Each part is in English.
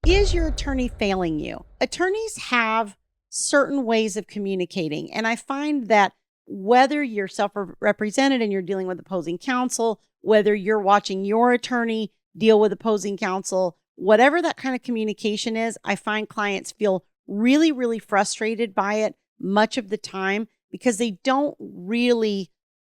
Is your attorney failing you? Attorneys have certain ways of communicating. And I find that whether you're self represented and you're dealing with opposing counsel, whether you're watching your attorney deal with opposing counsel, whatever that kind of communication is, I find clients feel really, really frustrated by it much of the time because they don't really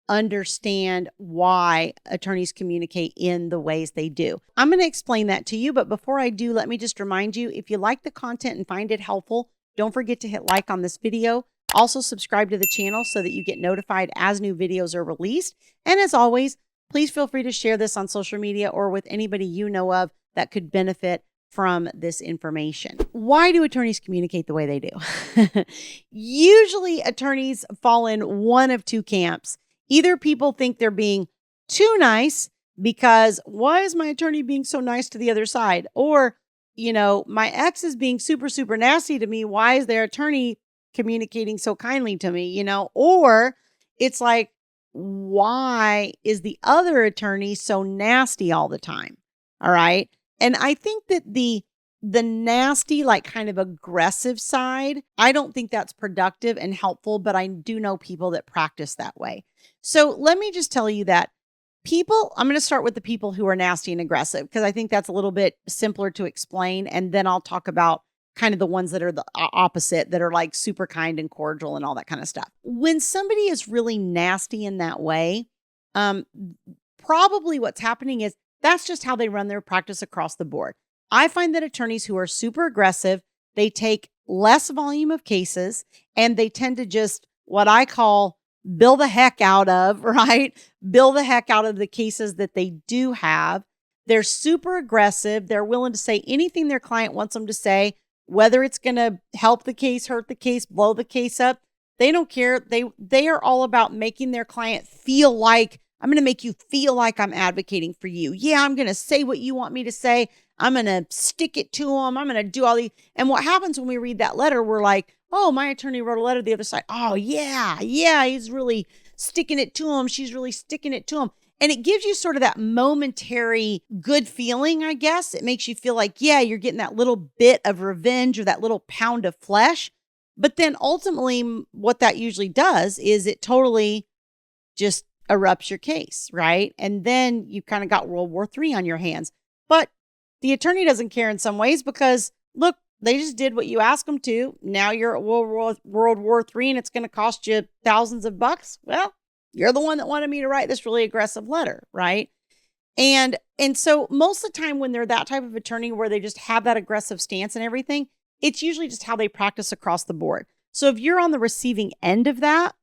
understand why attorneys communicate in the ways they do. I'm going to explain that to you, but before I do, let me just remind you, if you like the content and find it helpful, don't forget to hit like on this video. Also subscribe to the channel so that you get notified as new videos are released. And as always, please feel free to share this on social media or with anybody you know of that could benefit from this information. Why do attorneys communicate the way they do? Usually attorneys fall in one of two camps. Either people think they're being too nice because why is my attorney being so nice to the other side? Or, my ex is being super, super nasty to me. Why is their attorney communicating so kindly to me? Or it's like, why is the other attorney so nasty all the time? All right. And I think that the nasty, like kind of aggressive side, I don't think that's productive and helpful, but I do know people that practice that way. So let me just tell you that I'm going to start with the people who are nasty and aggressive, because I think that's a little bit simpler to explain. And then I'll talk about kind of the ones that are the opposite, that are like super kind and cordial and all that kind of stuff. When somebody is really nasty in that way, probably what's happening is that's just how they run their practice across the board. I find that attorneys who are super aggressive, they take less volume of cases and they tend to just what I call bill the heck out of, right? Bill the heck out of the cases that they do have. They're super aggressive. They're willing to say anything their client wants them to say, whether it's going to help the case, hurt the case, blow the case up. They don't care. They are all about making their client feel like, I'm going to make you feel like I'm advocating for you. Yeah, I'm going to say what you want me to say. I'm going to stick it to them. I'm going to do all these. And what happens when we read that letter, we're like, oh, my attorney wrote a letter to the other side. Oh, yeah, he's really sticking it to him. She's really sticking it to him. And it gives you sort of that momentary good feeling, I guess. It makes you feel like, yeah, you're getting that little bit of revenge or that little pound of flesh. But then ultimately, what that usually does is it totally just erupts your case, right? And then you kind of got World War III on your hands. But the attorney doesn't care in some ways because, look, they just did what you asked them to. Now you're at World War III and it's going to cost you thousands of bucks. Well, you're the one that wanted me to write this really aggressive letter, right? And so most of the time when they're that type of attorney where they just have that aggressive stance and everything, it's usually just how they practice across the board. So if you're on the receiving end of that,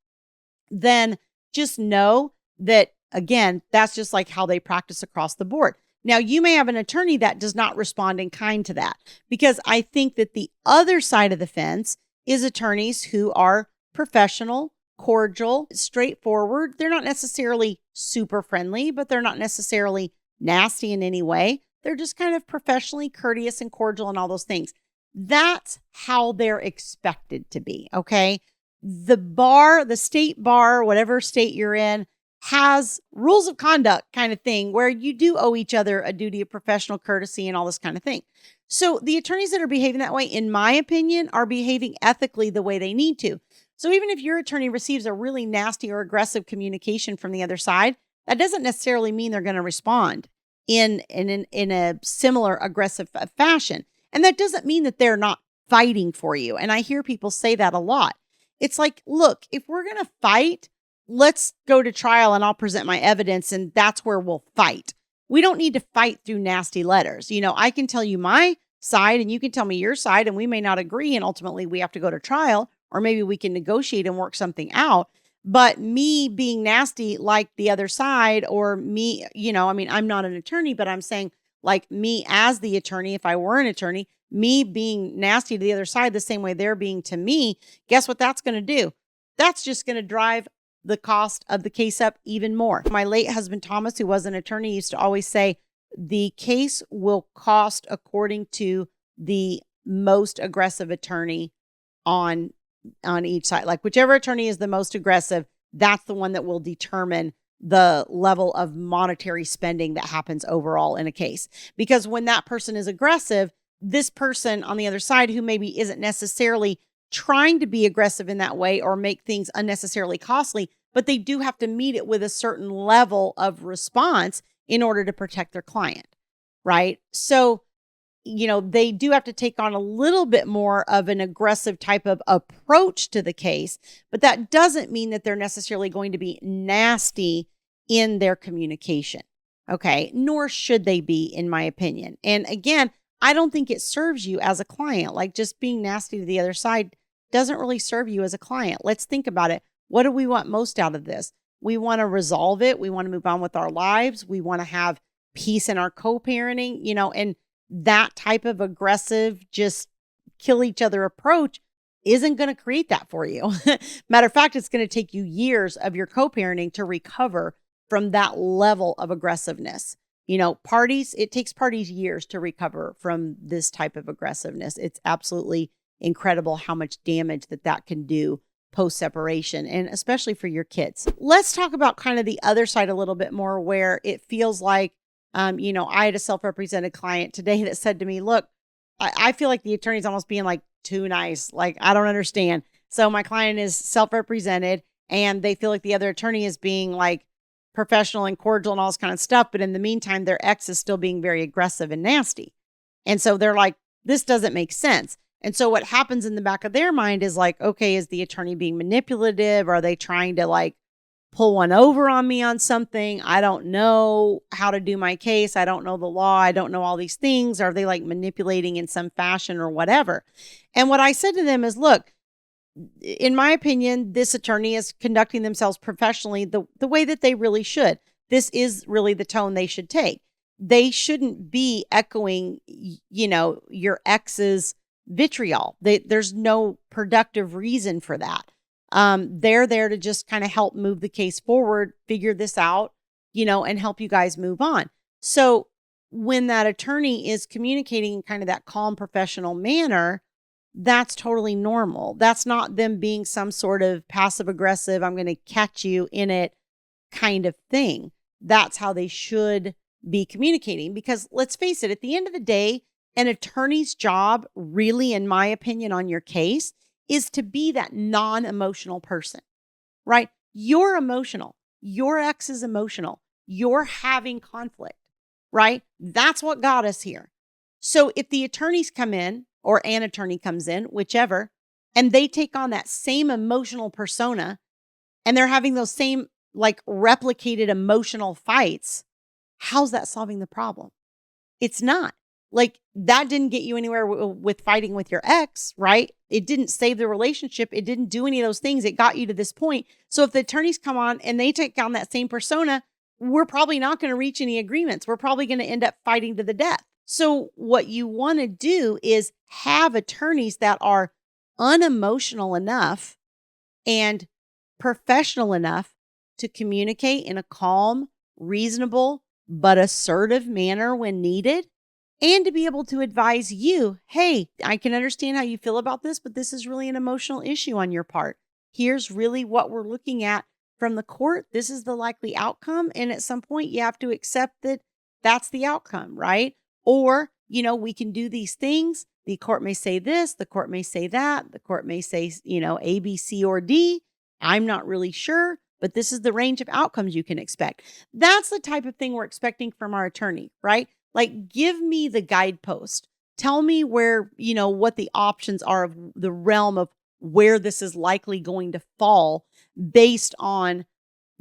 then just know that, again, that's just like how they practice across the board. Now, you may have an attorney that does not respond in kind to that, because I think that the other side of the fence is attorneys who are professional, cordial, straightforward. They're not necessarily super friendly, but they're not necessarily nasty in any way. They're just kind of professionally courteous and cordial and all those things. That's how they're expected to be, okay? The state bar, whatever state you're in, has rules of conduct kind of thing where you do owe each other a duty of professional courtesy and all this kind of thing. So the attorneys that are behaving that way, in my opinion, are behaving ethically the way they need to. So even if your attorney receives a really nasty or aggressive communication from the other side, that doesn't necessarily mean they're going to respond in a similar aggressive fashion. And that doesn't mean that they're not fighting for you. And I hear people say that a lot. It's like, look, if we're going to fight, let's go to trial and I'll present my evidence and that's where we'll fight. We don't need to fight through nasty letters. I can tell you my side and you can tell me your side and we may not agree and ultimately we have to go to trial, or maybe we can negotiate and work something out. But me being nasty like the other side, or me, I'm not an attorney, but I'm saying like me as the attorney, if I were an attorney, me being nasty to the other side the same way they're being to me, guess what that's going to do? That's just going to drive the cost of the case up even more. My late husband, Thomas, who was an attorney, used to always say, the case will cost according to the most aggressive attorney on each side. Like whichever attorney is the most aggressive, that's the one that will determine the level of monetary spending that happens overall in a case. Because when that person is aggressive, this person on the other side who maybe isn't necessarily trying to be aggressive in that way or make things unnecessarily costly, but they do have to meet it with a certain level of response in order to protect their client, right? So, they do have to take on a little bit more of an aggressive type of approach to the case, but that doesn't mean that they're necessarily going to be nasty in their communication. Okay. Nor should they be, in my opinion. And again, I don't think it serves you as a client. Like, just being nasty to the other side doesn't really serve you as a client. Let's think about it. What do we want most out of this? We want to resolve it. We want to move on with our lives. We want to have peace in our co-parenting, and that type of aggressive, just kill each other approach isn't going to create that for you. Matter of fact, it's going to take you years of your co-parenting to recover from that level of aggressiveness. It takes parties years to recover from this type of aggressiveness. It's absolutely incredible how much damage that can do post-separation, and especially for your kids. Let's talk about kind of the other side a little bit more, where it feels like, I had a self-represented client today that said to me, look, I feel like the attorney's almost being like too nice. Like, I don't understand. So my client is self-represented and they feel like the other attorney is being like professional and cordial and all this kind of stuff. But in the meantime, their ex is still being very aggressive and nasty. And so they're like, this doesn't make sense. And so what happens in the back of their mind is like, okay, is the attorney being manipulative? Are they trying to like pull one over on me on something? I don't know how to do my case. I don't know the law. I don't know all these things. Are they like manipulating in some fashion or whatever? And what I said to them is, look, in my opinion, this attorney is conducting themselves professionally the way that they really should. This is really the tone they should take. They shouldn't be echoing, your ex's vitriol. There's no productive reason for that. They're there to just kind of help move the case forward, figure this out, and help you guys move on. So when that attorney is communicating in kind of that calm, professional manner, that's totally normal. That's not them being some sort of passive aggressive, I'm going to catch you in it kind of thing. That's how they should be communicating, because let's face it, at the end of the day, an attorney's job, really, in my opinion, on your case is to be that non-emotional person, right? You're emotional. Your ex is emotional. You're having conflict, right? That's what got us here. So if the attorneys come in, or an attorney comes in, whichever, and they take on that same emotional persona and they're having those same like replicated emotional fights, how's that solving the problem? It's not. Like, that didn't get you anywhere with fighting with your ex, right? It didn't save the relationship. It didn't do any of those things. It got you to this point. So if the attorneys come on and they take on that same persona, we're probably not going to reach any agreements. We're probably going to end up fighting to the death. So what you want to do is have attorneys that are unemotional enough and professional enough to communicate in a calm, reasonable, but assertive manner when needed, and to be able to advise you, hey, I can understand how you feel about this, but this is really an emotional issue on your part. Here's really what we're looking at from the court. This is the likely outcome. And at some point, you have to accept that that's the outcome, right? Or, we can do these things. The court may say this, the court may say that, the court may say, A, B, C, or D. I'm not really sure, but this is the range of outcomes you can expect. That's the type of thing we're expecting from our attorney, right? Like, give me the guidepost. Tell me where, what the options are of the realm of where this is likely going to fall based on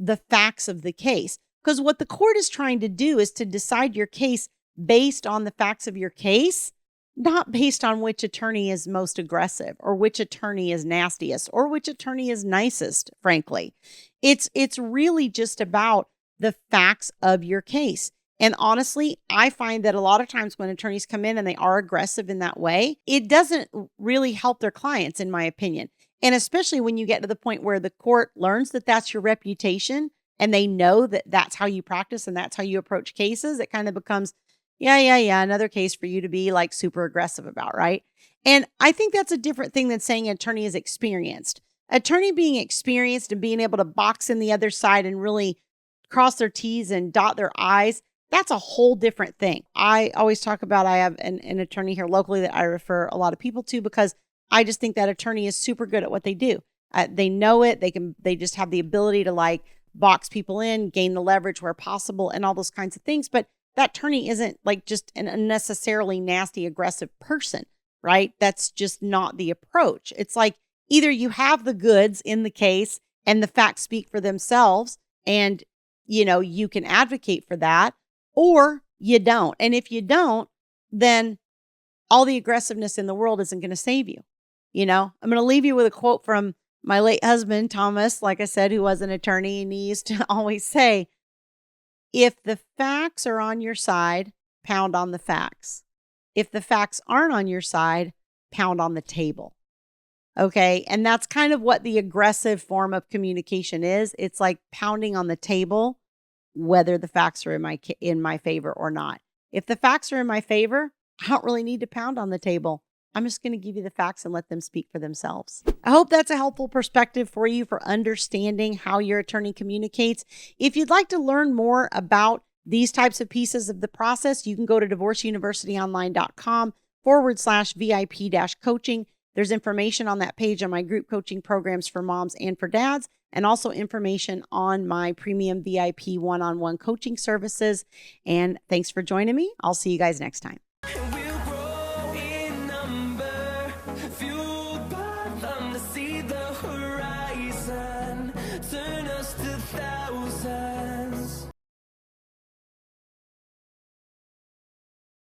the facts of the case. Because what the court is trying to do is to decide your case based on the facts of your case, not based on which attorney is most aggressive or which attorney is nastiest or which attorney is nicest, frankly. It's really just about the facts of your case. And honestly, I find that a lot of times when attorneys come in and they are aggressive in that way, it doesn't really help their clients, in my opinion. And especially when you get to the point where the court learns that that's your reputation and they know that that's how you practice and that's how you approach cases, it kind of becomes, yeah, another case for you to be like super aggressive about, right? And I think that's a different thing than saying an attorney is experienced. Attorney being experienced and being able to box in the other side and really cross their T's and dot their I's, that's a whole different thing. I always talk about, I have an attorney here locally that I refer a lot of people to because I just think that attorney is super good at what they do. They know it. They just have the ability to like box people in, gain the leverage where possible, and all those kinds of things. But that attorney isn't like just an unnecessarily nasty, aggressive person, right? That's just not the approach. It's like either you have the goods in the case and the facts speak for themselves, and you can advocate for that, or you don't. And if you don't, then all the aggressiveness in the world isn't going to save you. I'm going to leave you with a quote from my late husband, Thomas, like I said, who was an attorney, and he used to always say, if the facts are on your side, pound on the facts. If the facts aren't on your side, pound on the table. Okay. And that's kind of what the aggressive form of communication is. It's like pounding on the table, whether the facts are in my favor or not. If the facts are in my favor, I don't really need to pound on the table. I'm just going to give you the facts and let them speak for themselves. I hope that's a helpful perspective for you for understanding how your attorney communicates. If you'd like to learn more about these types of pieces of the process, you can go to divorceuniversityonline.com/VIP-coaching. There's information on that page on my group coaching programs for moms and for dads, and also information on my premium VIP one-on-one coaching services. And thanks for joining me. I'll see you guys next time. See the horizon, turn us to thousands.